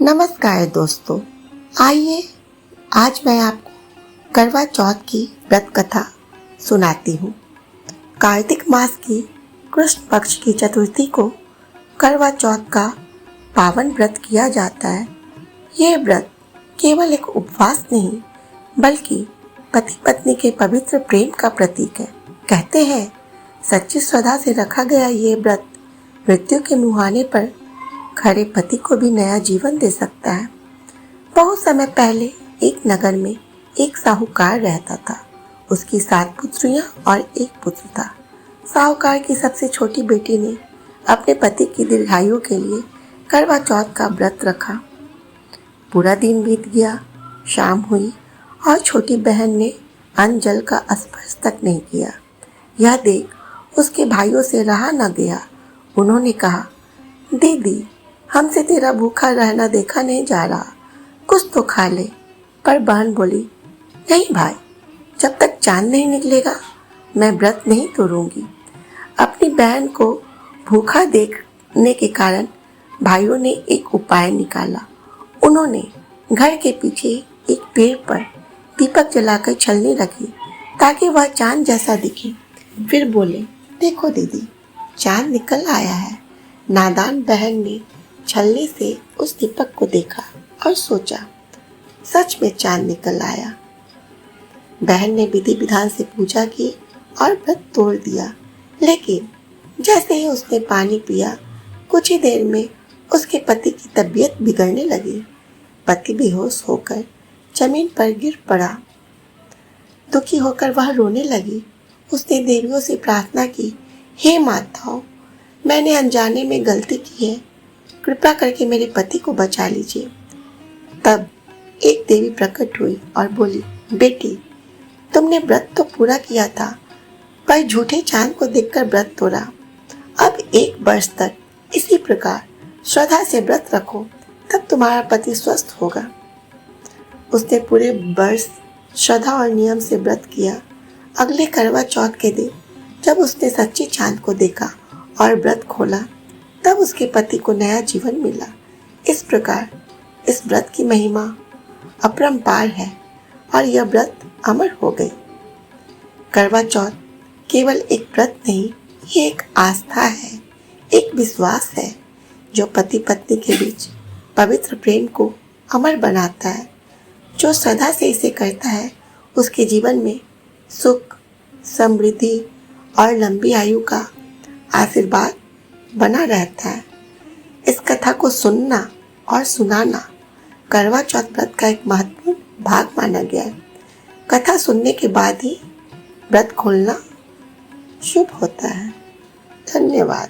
नमस्कार दोस्तों, आइए आज मैं आपको करवा चौथ की व्रत कथा सुनाती हूँ। कार्तिक मास की कृष्ण पक्ष की चतुर्थी को करवा चौथ का पावन व्रत किया जाता है। ये व्रत केवल एक उपवास नहीं बल्कि पति पत्नी के पवित्र प्रेम का प्रतीक है। कहते हैं सच्ची श्रद्धा से रखा गया ये व्रत मृत्यु के मुहाने पर खड़े पति को भी नया जीवन दे सकता है। बहुत समय पहले एक नगर में एक साहूकार रहता था। उसकी 7 पुत्रियां और एक पुत्र था। साहूकार की सबसे छोटी बेटी ने अपने पति की दीर्घायु के लिए करवा चौथ का व्रत रखा। पूरा दिन बीत गया, शाम हुई और छोटी बहन ने अन्न जल का स्पर्श तक नहीं किया। यह देख उसके भाइयों से रहा न गया। उन्होंने कहा, दीदी, हमसे तेरा भूखा रहना देखा नहीं जा रहा, कुछ तो खा ले। पर बहन बोली, नहीं भाई, जब तक चांद नहीं निकलेगा मैं व्रत नहीं तोड़ूंगी। अपनी बहन को भूखा देखने के कारण भाइयों ने एक उपाय निकाला। उन्होंने घर के पीछे एक पेड़ पर दीपक जलाकर छलनी रखी ताकि वह चांद जैसा दिखे। फिर बोले, देखो दीदी, चांद निकल आया है। नादान बहन ने छलनी से उस दीपक को देखा और सोचा, सच में चांद निकल आया। बहन ने विधि विधान से पूजा की और व्रत तोड़ दिया। लेकिन जैसे ही उसने पानी पिया, कुछ ही देर में उसके पति की तबीयत बिगड़ने लगी। पति बेहोश होकर जमीन पर गिर पड़ा। दुखी होकर वह रोने लगी। उसने देवियों से प्रार्थना की, हे माताओं, मैंने अनजाने में गलती की है, कृपा करके मेरे पति को बचा लीजिए। तब एक देवी प्रकट हुई और बोली, बेटी, तुमने व्रत तो पूरा किया था, पर झूठे चांद को देखकर व्रत तोड़ा। अब 1 वर्ष तक इसी प्रकार श्रद्धा से व्रत रखो, तब तुम्हारा पति स्वस्थ होगा। उसने पूरे वर्ष श्रद्धा और नियम से व्रत किया। अगले करवा चौथ के दिन जब उसने सच्चे चांद को देखा और व्रत खोला, तब उसके पति को नया जीवन मिला। इस प्रकार इस व्रत की महिमा अपरंपार है और यह व्रत अमर हो गई। करवा चौथ केवल एक व्रत नहीं, ये एक आस्था है, एक विश्वास है जो पति पत्नी के बीच पवित्र प्रेम को अमर बनाता है। जो श्रद्धा से इसे करता है उसके जीवन में सुख, समृद्धि और लंबी आयु का आशीर्वाद बना रहता है। इस कथा को सुनना और सुनाना करवा चौथ व्रत का एक महत्वपूर्ण भाग माना गया है। कथा सुनने के बाद ही व्रत खोलना शुभ होता है। धन्यवाद।